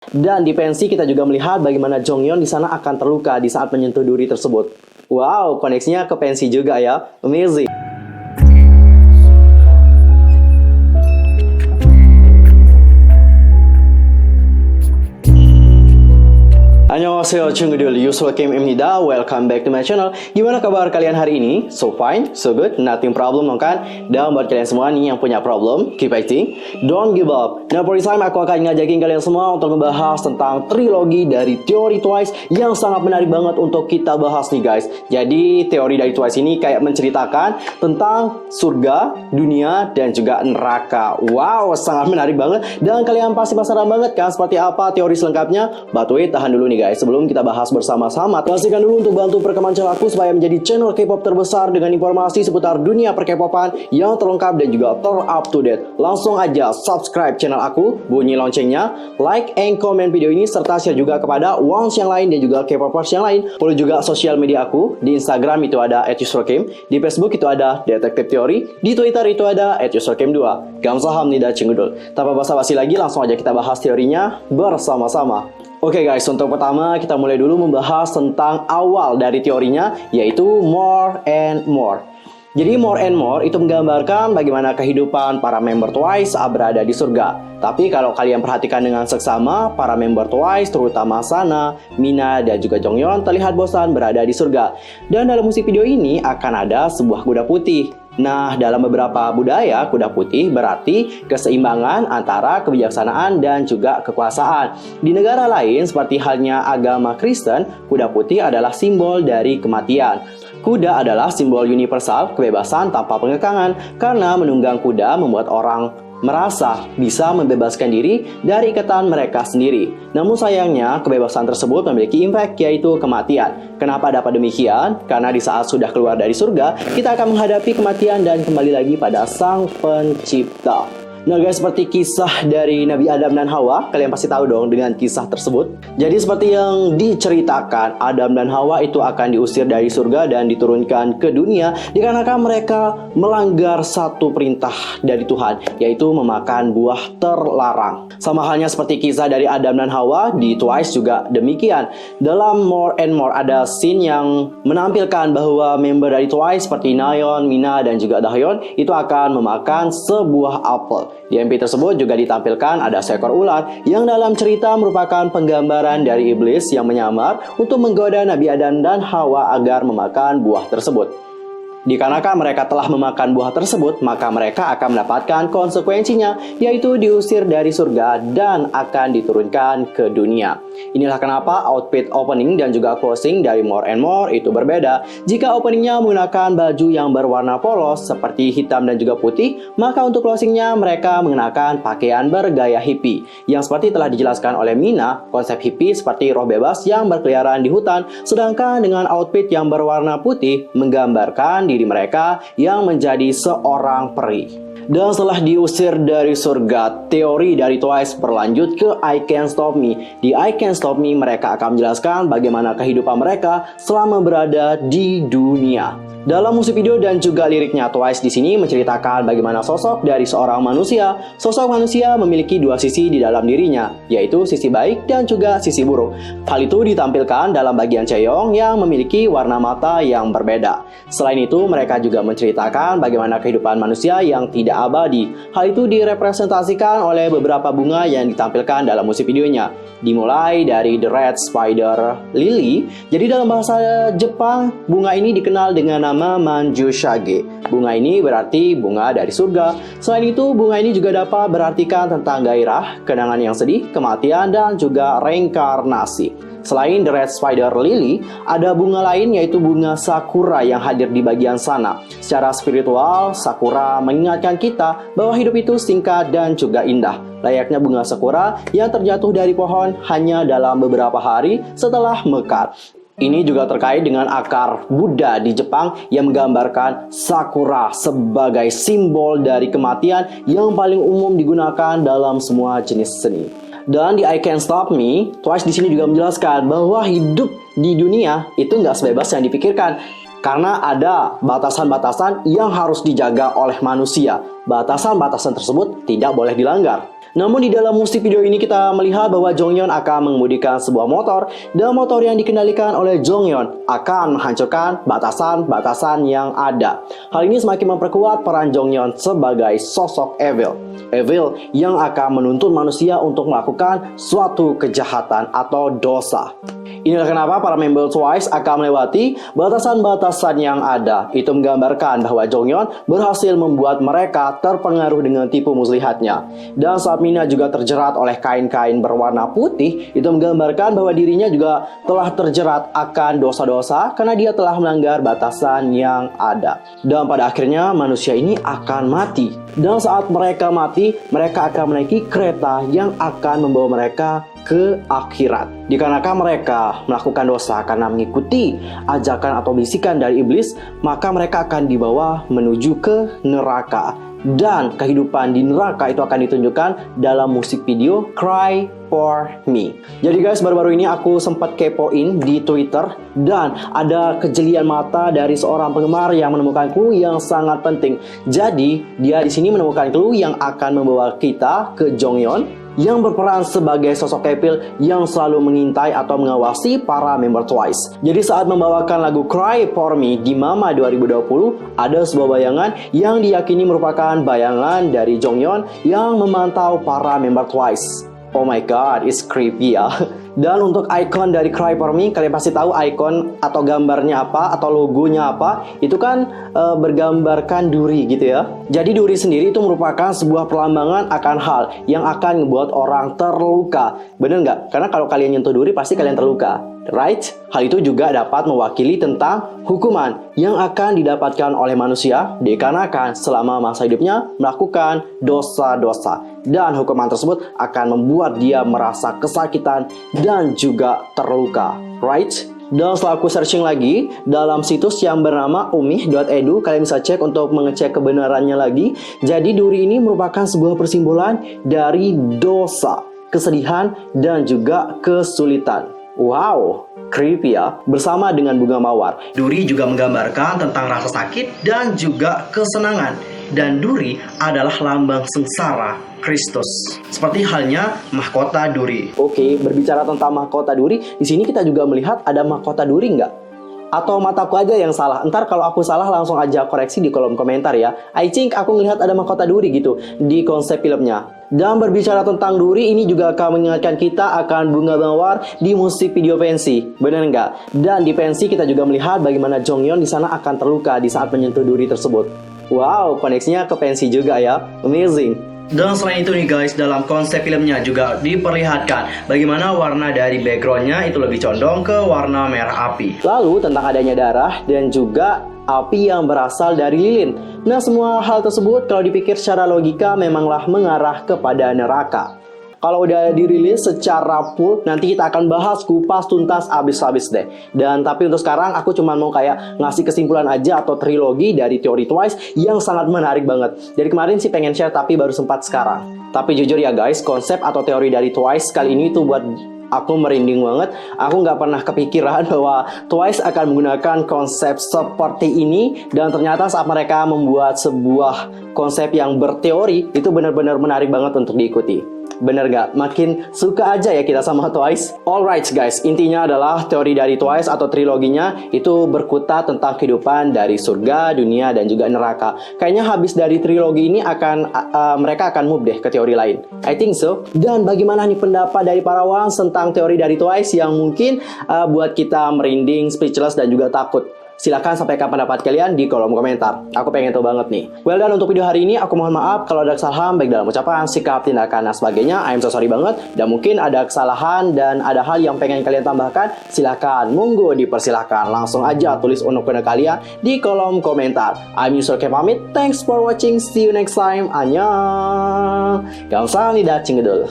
Dan di pensi kita juga melihat bagaimana Jonghyun di sana akan terluka di saat menyentuh duri tersebut. Wow, koneksinya ke pensi juga ya. Amazing. Annyeonghaseyo Chungdul, Yusuf Imnida. Welcome back to my channel. Gimana kabar kalian hari ini? So fine, so good, nothing problem dong kan? Dan buat kalian semua nih yang punya problem, keep fighting, don't give up. Nah, for this time aku akan ngajakin kalian semua untuk membahas tentang trilogi dari teori Twice yang sangat menarik banget untuk kita bahas nih guys. Jadi teori dari Twice ini kayak menceritakan tentang surga, dunia, dan juga neraka. Wow, sangat menarik banget. Dan kalian pasti penasaran banget kan seperti apa teori selengkapnya? But wait, tahan dulu nih guys, sebelum kita bahas bersama-sama, pastikan dulu untuk bantu perkembangan channel aku supaya menjadi channel K-pop terbesar dengan informasi seputar dunia per-K-popan yang terlengkap dan juga ter-up to date. Langsung aja subscribe channel aku, bunyi loncengnya, like and comment video ini, serta share juga kepada ones yang lain dan juga K-popers yang lain. Follow juga sosial media aku, di Instagram itu ada @yusrokim, di Facebook itu ada Detektif Teori, di Twitter itu ada @yusrokim2. Gamsahamnida Cingudul. Tanpa basa-basi lagi, langsung aja kita bahas teorinya bersama-sama. Oke guys, untuk pertama kita mulai dulu membahas tentang awal dari teorinya, yaitu more and more. Jadi more and more itu menggambarkan bagaimana kehidupan para member Twice saat berada di surga. Tapi kalau kalian perhatikan dengan seksama, para member Twice terutama Sana, Mina, dan juga Jonghyun terlihat bosan berada di surga. Dan dalam musik video ini akan ada sebuah kuda putih. Nah, dalam beberapa budaya, kuda putih berarti keseimbangan antara kebijaksanaan dan juga kekuasaan. Di negara lain, seperti halnya agama Kristen, kuda putih adalah simbol dari kematian. Kuda adalah simbol universal kebebasan tanpa pengekangan, karena menunggang kuda membuat orang merasa bisa membebaskan diri dari ikatan mereka sendiri. Namun sayangnya, kebebasan tersebut memiliki impact, yaitu kematian. Kenapa dapat demikian? Karena di saat sudah keluar dari surga, kita akan menghadapi kematian dan kembali lagi pada Sang Pencipta. Nah guys, seperti kisah dari Nabi Adam dan Hawa, kalian pasti tahu dong dengan kisah tersebut. Jadi seperti yang diceritakan, Adam dan Hawa itu akan diusir dari surga dan diturunkan ke dunia dikarenakan mereka melanggar satu perintah dari Tuhan, yaitu memakan buah terlarang. Sama halnya seperti kisah dari Adam dan Hawa, di Twice juga demikian. Dalam More and More ada scene yang menampilkan bahwa member dari Twice seperti Nayeon, Mina, dan juga Dahyun itu akan memakan sebuah apel. Di MP tersebut juga ditampilkan ada seekor ular yang dalam cerita merupakan penggambaran dari iblis yang menyamar untuk menggoda Nabi Adam dan Hawa agar memakan buah tersebut. Dikarenakan mereka telah memakan buah tersebut, maka mereka akan mendapatkan konsekuensinya, yaitu diusir dari surga dan akan diturunkan ke dunia. Inilah kenapa outfit opening dan juga closing dari More and More itu berbeda. Jika openingnya menggunakan baju yang berwarna polos seperti hitam dan juga putih, maka untuk closingnya mereka mengenakan pakaian bergaya hippie. Yang seperti telah dijelaskan oleh Mina, konsep hippie seperti roh bebas yang berkeliaran di hutan, sedangkan dengan outfit yang berwarna putih menggambarkan diri mereka yang menjadi seorang peri. Dan setelah diusir dari surga, teori dari Twice berlanjut ke I Can't Stop Me. Di I Can't Stop Me, mereka akan menjelaskan bagaimana kehidupan mereka selama berada di dunia. Dalam musik video dan juga liriknya, Twice di sini menceritakan bagaimana sosok dari seorang manusia. Sosok manusia memiliki dua sisi di dalam dirinya, yaitu sisi baik dan juga sisi buruk. Hal itu ditampilkan dalam bagian Chaeyoung yang memiliki warna mata yang berbeda. Selain itu, mereka juga menceritakan bagaimana kehidupan manusia yang tidak abadi. Hal itu direpresentasikan oleh beberapa bunga yang ditampilkan dalam musik videonya. Dimulai dari The Red Spider Lily. Jadi dalam bahasa Jepang, bunga ini dikenal dengan nama Manjushage. Bunga ini berarti bunga dari surga. Selain itu, bunga ini juga dapat berartikan tentang gairah, kenangan yang sedih, kematian, dan juga reinkarnasi. Selain The Red Spider Lily, ada bunga lain yaitu bunga Sakura yang hadir di bagian sana. Secara spiritual, Sakura mengingatkan kita bahwa hidup itu singkat dan juga indah. Layaknya bunga Sakura yang terjatuh dari pohon hanya dalam beberapa hari setelah mekar. Ini juga terkait dengan akar Buddha di Jepang yang menggambarkan Sakura sebagai simbol dari kematian yang paling umum digunakan dalam semua jenis seni. Dan di I Can't Stop Me, Twice di sini juga menjelaskan bahwa hidup di dunia itu nggak sebebas yang dipikirkan. Karena ada batasan-batasan yang harus dijaga oleh manusia. Batasan-batasan tersebut tidak boleh dilanggar. Namun di dalam musik video ini kita melihat bahwa Jonghyun akan mengemudikan sebuah motor, dan motor yang dikendalikan oleh Jonghyun akan menghancurkan batasan-batasan yang ada. Hal ini semakin memperkuat peran Jonghyun sebagai sosok evil yang akan menuntun manusia untuk melakukan suatu kejahatan atau dosa. Inilah kenapa para member Twice akan melewati batasan-batasan yang ada. Itu menggambarkan bahwa Jonghyun berhasil membuat mereka terpengaruh dengan tipu muslihatnya. Dan saat Mina juga terjerat oleh kain-kain berwarna putih, itu menggambarkan bahwa dirinya juga telah terjerat akan dosa-dosa karena dia telah melanggar batasan yang ada. Dan pada akhirnya manusia ini akan mati. Dan saat mereka mati, mereka akan menaiki kereta yang akan membawa mereka ke akhirat. Dikarenakan mereka melakukan dosa karena mengikuti ajakan atau bisikan dari iblis, maka mereka akan dibawa menuju ke neraka. Dan kehidupan di neraka itu akan ditunjukkan dalam musik video Cry For Me. Jadi guys, baru-baru ini aku sempat kepoin di Twitter, dan ada kejelian mata dari seorang penggemar yang menemukan clue yang sangat penting. Jadi dia di sini menemukan clue yang akan membawa kita ke Jonghyun yang berperan sebagai sosok evil yang selalu mengintai atau mengawasi para member Twice. Jadi saat membawakan lagu Cry For Me di Mama 2020, ada sebuah bayangan yang diyakini merupakan bayangan dari Jonghyun yang memantau para member Twice. Oh my god, it's creepy ya. Dan untuk icon dari Cry For Me, kalian pasti tahu icon atau gambarnya apa atau logonya apa. Itu kan bergambarkan duri gitu ya. Jadi duri sendiri itu merupakan sebuah perlambangan akan hal yang akan membuat orang terluka. Bener nggak? Karena kalau kalian nyentuh duri pasti kalian terluka, right? Hal itu juga dapat mewakili tentang hukuman yang akan didapatkan oleh manusia dikarenakan selama masa hidupnya melakukan dosa-dosa. Dan hukuman tersebut akan membuat dia merasa kesakitan dan juga terluka, right? Dan setelah aku searching lagi dalam situs yang bernama umih.edu, kalian bisa cek untuk mengecek kebenarannya lagi. Jadi duri ini merupakan sebuah persimbolan dari dosa, kesedihan, dan juga kesulitan. Wow, creepy ya. Bersama dengan bunga mawar, duri juga menggambarkan tentang rasa sakit dan juga kesenangan. Dan duri adalah lambang sengsara Kristus, seperti halnya mahkota duri. Oke, berbicara tentang mahkota duri, di sini kita juga melihat ada mahkota duri nggak? Atau mataku aja yang salah? Ntar kalau aku salah langsung aja koreksi di kolom komentar ya. I think aku melihat ada mahkota duri gitu di konsep filmnya. Dan berbicara tentang duri, ini juga akan mengingatkan kita akan bunga mawar di musik video pensi. Bener nggak? Dan di pensi kita juga melihat bagaimana Jonghyun di sana akan terluka di saat menyentuh duri tersebut. Wow, koneksinya ke pensi juga ya. Amazing. Dan selain itu nih guys, dalam konsep filmnya juga diperlihatkan bagaimana warna dari backgroundnya itu lebih condong ke warna merah api. Lalu tentang adanya darah dan juga api yang berasal dari lilin. Nah, semua hal tersebut kalau dipikir secara logika memanglah mengarah kepada neraka. Kalau udah dirilis secara full, nanti kita akan bahas kupas tuntas abis-abis deh. Dan tapi untuk sekarang aku cuma mau kayak ngasih kesimpulan aja atau trilogi dari teori Twice yang sangat menarik banget. Dari kemarin sih pengen share tapi baru sempat sekarang. Tapi jujur ya guys, konsep atau teori dari Twice kali ini tuh buat aku merinding banget. Aku nggak pernah kepikiran bahwa Twice akan menggunakan konsep seperti ini. Dan ternyata saat mereka membuat sebuah konsep yang berteori, itu benar-benar menarik banget untuk diikuti. Bener gak? Makin suka aja ya kita sama Twice. Alright guys, intinya adalah teori dari Twice atau triloginya itu berkutat tentang kehidupan dari surga, dunia, dan juga neraka. Kayaknya habis dari trilogi ini mereka akan move deh ke teori lain. I think so. Dan bagaimana nih pendapat dari para Ones tentang teori dari Twice yang mungkin buat kita merinding, speechless, dan juga takut? Silahkan sampaikan pendapat kalian di kolom komentar. Aku pengen tahu banget nih. Well, dan untuk video hari ini aku mohon maaf kalau ada kesalahan baik dalam ucapan, sikap, tindakan, dan sebagainya. I'm so sorry banget. Dan mungkin ada kesalahan dan ada hal yang pengen kalian tambahkan, silahkan, monggo dipersilahkan. Langsung aja tulis unek-unek kalian di kolom komentar. I'm Yusuf pamit. Thanks for watching. See you next time. Annyeong. Kamsahamnida. Cingedul.